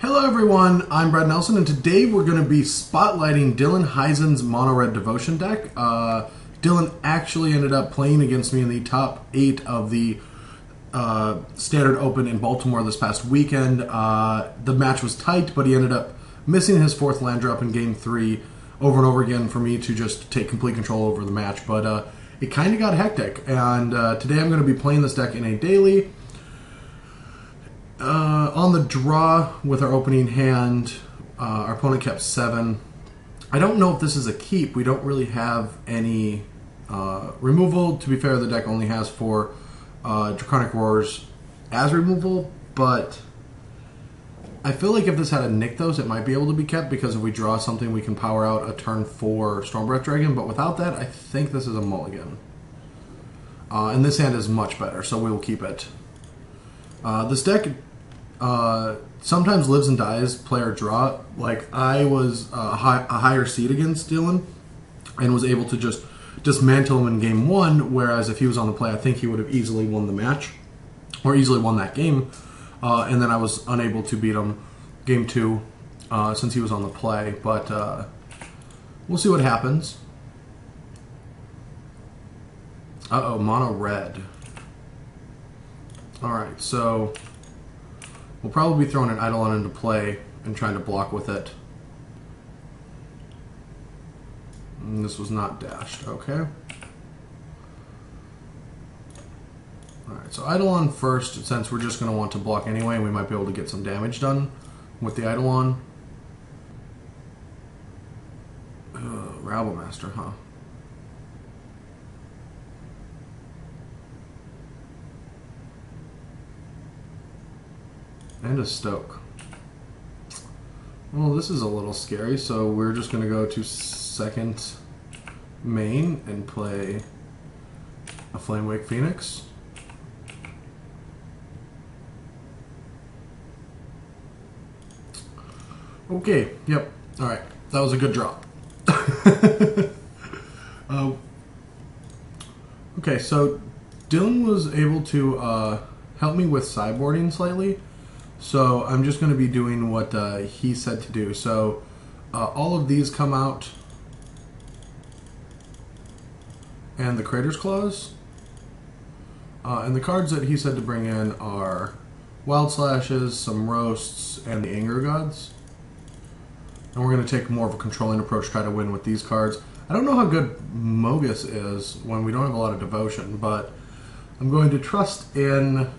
Hello everyone, I'm Brad Nelson, and today we're going to be spotlighting Dylan Heisen's Mono Red Devotion deck. Dylan actually ended up playing against me in the top 8 of the Standard Open in Baltimore this past weekend. The match was tight, but he ended up missing his 4th land drop in Game 3 over and over again for me to just take complete control over the match. But it kind of got hectic, and today I'm going to be playing this deck in a daily. On the draw with our opening hand, our opponent kept 7. I don't know if this is a keep. We don't really have any removal. To be fair, the deck only has 4 Draconic Roars as removal, but I feel like if this had a Nykthos, it might be able to be kept, because if we draw something, we can power out a turn 4 Stormbreath Dragon, but without that, I think this is a mulligan. And this hand is much better, so we will keep it. This deck sometimes lives and dies player draw. Like, I was a higher seed against Dylan and was able to just dismantle him in game 1, whereas if he was on the play, I think he would have easily won the match, or easily won that game. And then I was unable to beat him game 2 since he was on the play, but we'll see what happens. Uh-oh, mono red. Alright, so we'll probably be throwing an Eidolon into play and trying to block with it. And this was not dashed, okay. Alright, so Eidolon first, since we're just going to want to block anyway, we might be able to get some damage done with the Eidolon. Rabblemaster, huh? And a Stoke. Well, this is a little scary, so we're just going to go to second main and play a Flamewake Phoenix. Okay, yep, alright, that was a good draw. Okay, so Dylan was able to help me with sideboarding slightly. So I'm just going to be doing what he said to do. So all of these come out, and the Crater's Claws. And the cards that he said to bring in are Wild Slashes, some Roasts, and the Anger Gods. And we're going to take more of a controlling approach, try to win with these cards. I don't know how good Mogus is when we don't have a lot of devotion, but I'm going to trust in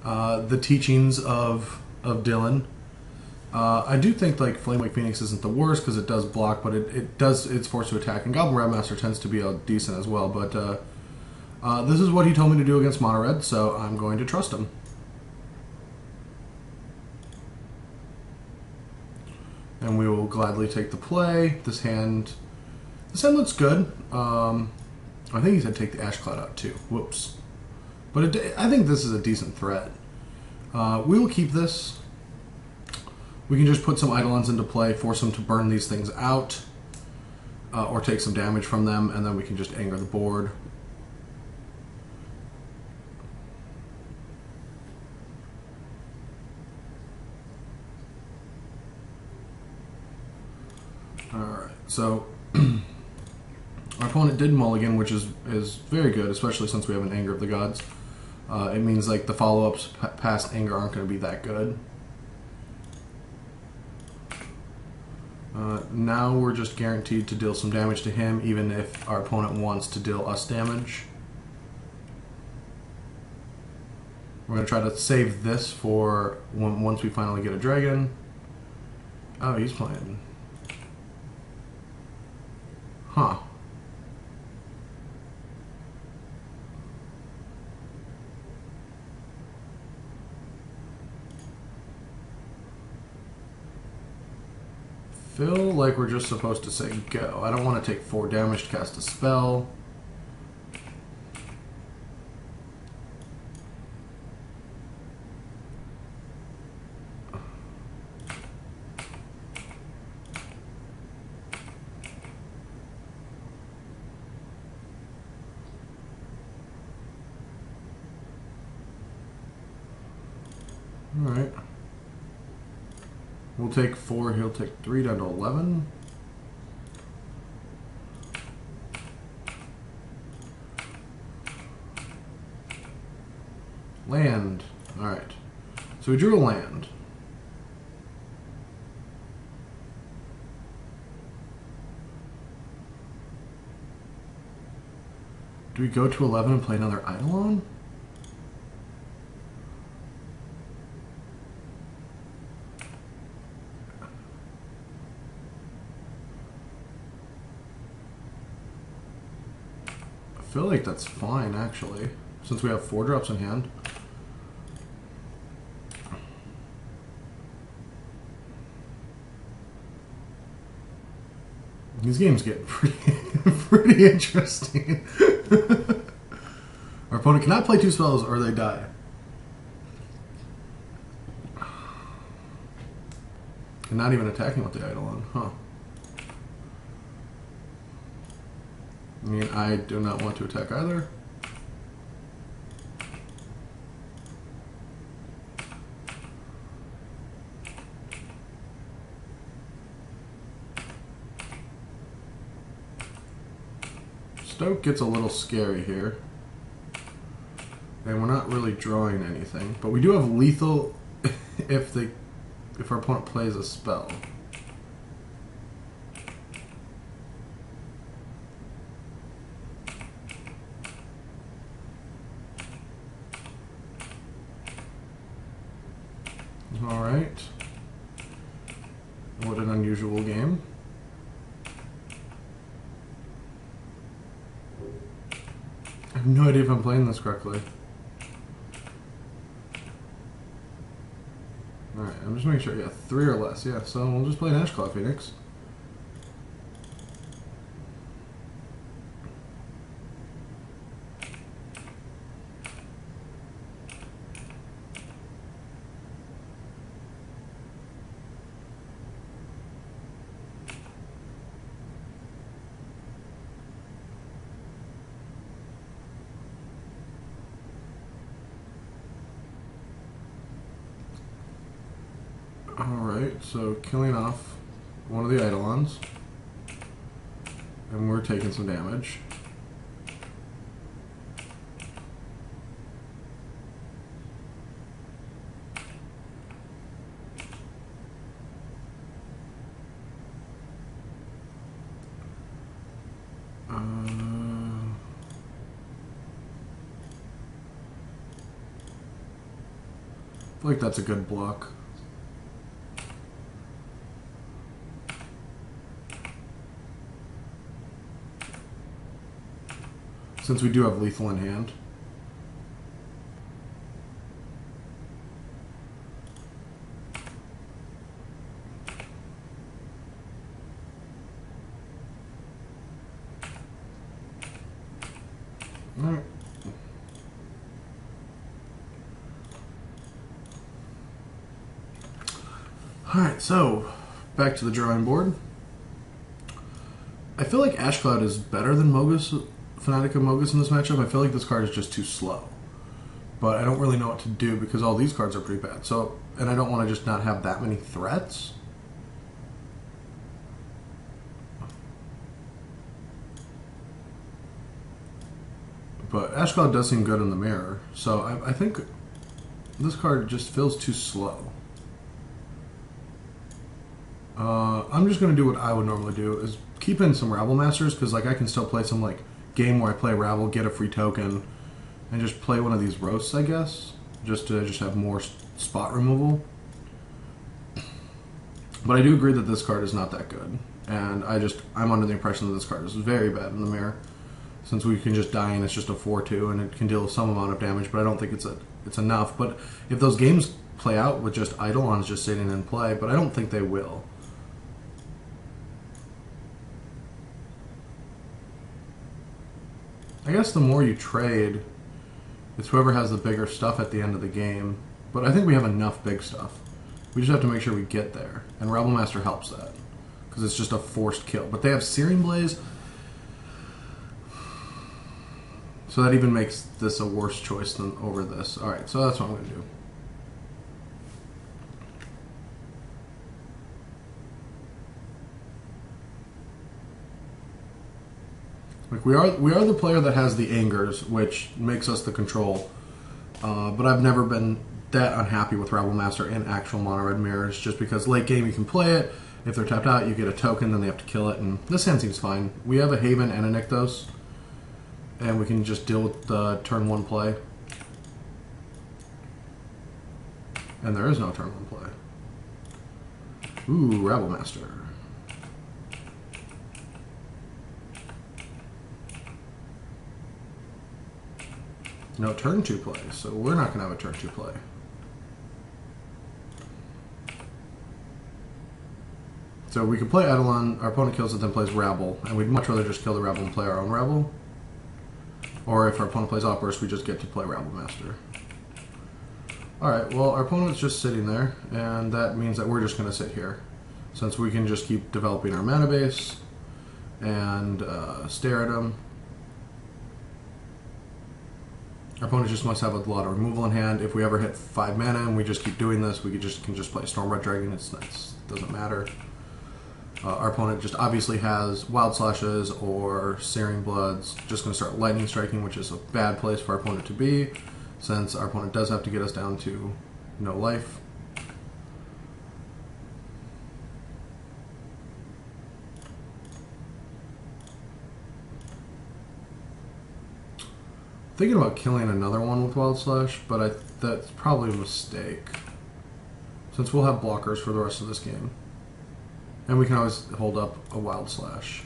the teachings of Dylan. I do think like Flamewake Phoenix isn't the worst because it does block, but it's forced to attack, and Goblin Rabmaster tends to be decent as well. But this is what he told me to do against Mono Red, so I'm going to trust him. And we will gladly take the play. This hand looks good. I think he said take the Ash Cloud out too. Whoops. But I think this is a decent threat. We will keep this. We can just put some Eidolons into play, force them to burn these things out, or take some damage from them, and then we can just anger the board. Alright, so our opponent did mulligan, which is very good, especially since we have an Anger of the Gods. It means like the follow-ups past Anger aren't going to be that good. Now we're just guaranteed to deal some damage to him, even if our opponent wants to deal us damage. We're going to try to save this for once we finally get a dragon. Oh, he's playing. Huh. Feel like we're just supposed to say go. I don't want to take 4 damage to cast a spell. Alright. We'll take 4, he'll take 3 down to 11. Land. Alright. So we drew a land. Do we go to 11 and play another Eidolon? I feel like that's fine, actually, since we have 4 drops in hand. These games get pretty interesting. Our opponent cannot play 2 spells or they die. And not even attacking with the Eidolon, huh? I mean, I do not want to attack either. Stoke gets a little scary here. And we're not really drawing anything. But we do have lethal if our opponent plays a spell. Alright. What an unusual game. I have no idea if I'm playing this correctly. Alright, I'm just making sure, yeah, 3 or less, yeah, so we'll just play an Ashclaw Phoenix. Alright, so killing off one of the Eidolons. And we're taking some damage. I feel like that's a good block. Since we do have lethal in hand. Alright. Alright, so back to the drawing board. I feel like Ashcloud is better than Mogus, Fanatic of Mogus in this matchup. I feel like this card is just too slow. But I don't really know what to do because all these cards are pretty bad. So, and I don't want to just not have that many threats. But Ashcloud does seem good in the mirror. So I think this card just feels too slow. I'm just going to do what I would normally do, is keep in some Rabble Masters, because like I can still play some like game where I play Rabble, get a free token, and just play one of these roasts, I guess, just to have more spot removal. But I do agree that this card is not that good, and I'm under the impression that this card is very bad in the mirror, since we can just die and it's just a 4/2 and it can deal some amount of damage, but I don't think it's enough. But if those games play out with just Eidolons just sitting in play, but I don't think they will. I guess the more you trade, it's whoever has the bigger stuff at the end of the game. But I think we have enough big stuff. We just have to make sure we get there. And Rabble Master helps that, because it's just a forced kill. But they have Searing Blaze, so that even makes this a worse choice than over this. Alright, so that's what I'm going to do. Like we are the player that has the angers, which makes us the control. But I've never been that unhappy with Rabble Master in actual mono red mirrors, just because late game you can play it. If they're tapped out, you get a token, then they have to kill it, and this hand seems fine. We have a Haven and a Nykthos, and we can just deal with the turn 1 play. And there is no turn 1 play. Ooh, Rabble Master. No turn 2 play, so we're not going to have a turn 2 play. So we can play Eidolon, our opponent kills it, then plays Rabble, and we'd much rather just kill the Rabble and play our own Rabble. Or if our opponent plays Outburst, we just get to play Rabble Master. Alright, well, our opponent's just sitting there, and that means that we're just going to sit here. Since we can just keep developing our mana base and stare at him. Our opponent just must have a lot of removal in hand. If we ever hit 5 mana and we just keep doing this, we can just play Storm Red Dragon. It doesn't matter. Our opponent just obviously has Wild Slashes or Searing Bloods. Just going to start Lightning Striking, which is a bad place for our opponent to be, since our opponent does have to get us down to no life. Thinking about killing another one with Wild Slash, but that's probably a mistake, since we'll have blockers for the rest of this game. And we can always hold up a Wild Slash.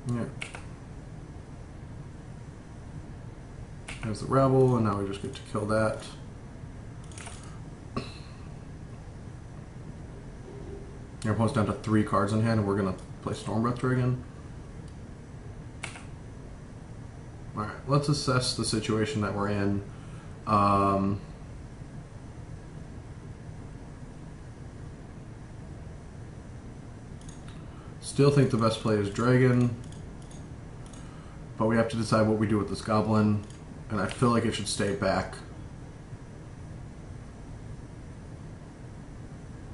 Yeah. There's the Rabble, and now we just get to kill that. Our opponent's down to 3 cards in hand, and we're going to play Storm Breath Dragon. Alright, let's assess the situation that we're in. Still think the best play is Dragon, but we have to decide what we do with this Goblin, and I feel like it should stay back.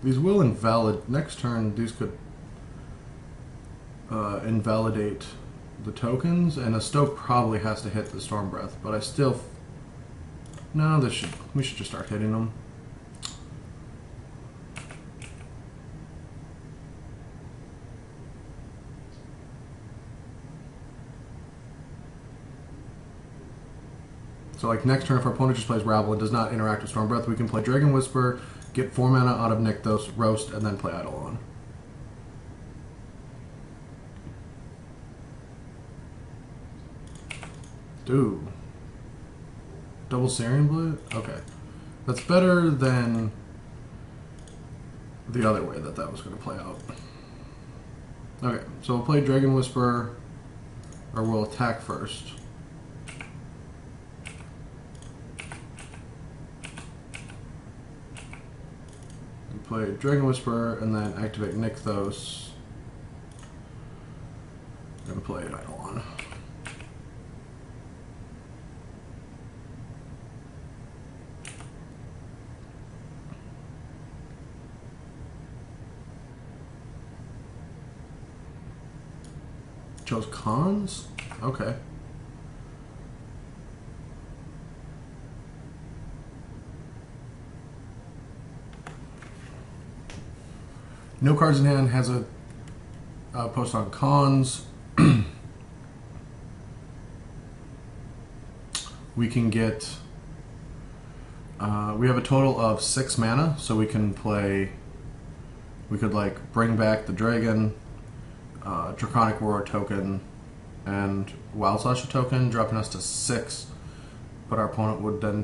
These will invalidate, next turn these could invalidate the tokens, and a Stoke probably has to hit the Storm Breath, but I still, no, we should just start hitting them. So like next turn, if our opponent just plays Rabble and does not interact with Storm Breath, we can play Dragon Whisper, get 4 mana out of Nykthos, Roast, and then play Eidolon. Dude. Double Searing Blade? Okay. That's better than the other way that was going to play out. Okay, so we'll play Dragon Whisper, or we'll attack first. Play Dragon Whisper, and then activate Nykthos, and play Eidolon. Chose cons? Okay. No cards in hand, has a post on cons. We can get, we have a total of 6 mana, so we can play, we could like bring back the Dragon, Draconic Roar token, and Wild Slash token, dropping us to 6, but our opponent would then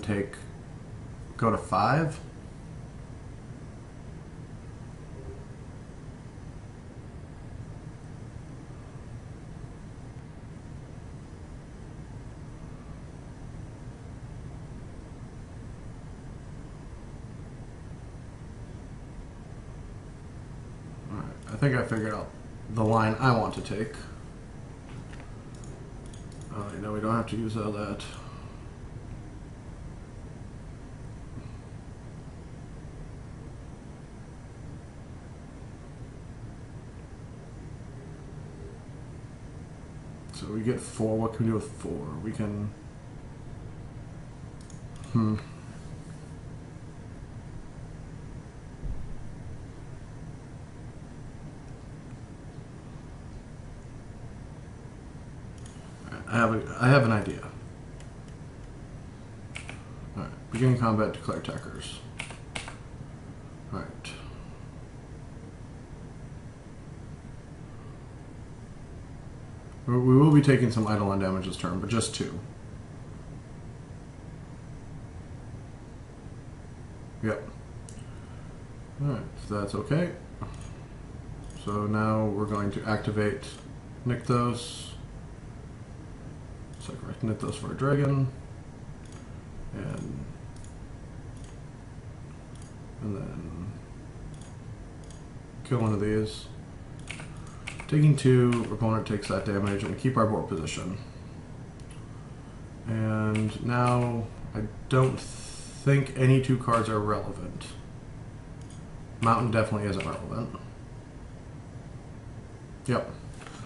go to 5. I think I figured out the line I want to take. no, we don't have to use all that. So we get 4. What can we do with 4? We can... I have an idea. Alright, beginning combat, declare attackers. Alright. We will be taking some Eidolon damage this turn, but just 2. Yep. Alright, so that's okay. So now we're going to activate Nykthos. Sacrifice Nykthos for a dragon. And then kill one of these. Taking 2, opponent takes that damage, and we keep our board position. And now I don't think any 2 cards are relevant. Mountain definitely isn't relevant. Yep.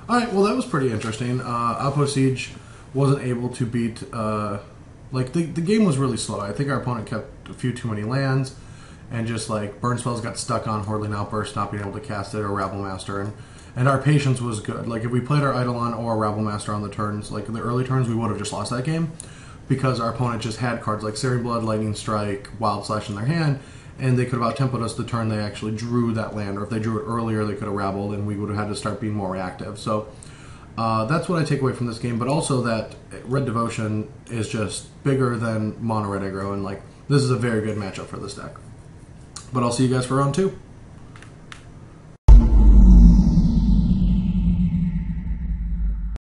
Alright, well that was pretty interesting. Outpost Siege wasn't able to beat... like, the game was really slow. I think our opponent kept a few too many lands, and just like burn spells got stuck on Hordling Outburst, not being able to cast it, or Rabble Master, and our patience was good. Like, if we played our Eidolon or Rabble Master on the turns, like in the early turns, we would have just lost that game, because our opponent just had cards like Searing Blood, Lightning Strike, Wild Slash in their hand, and they could have out-tempoed us the turn they actually drew that land, or if they drew it earlier, they could have rabbled, and we would have had to start being more reactive. So that's what I take away from this game, but also that Red Devotion is just bigger than Mono Red Aggro, and like this is a very good matchup for this deck. But I'll see you guys for round 2.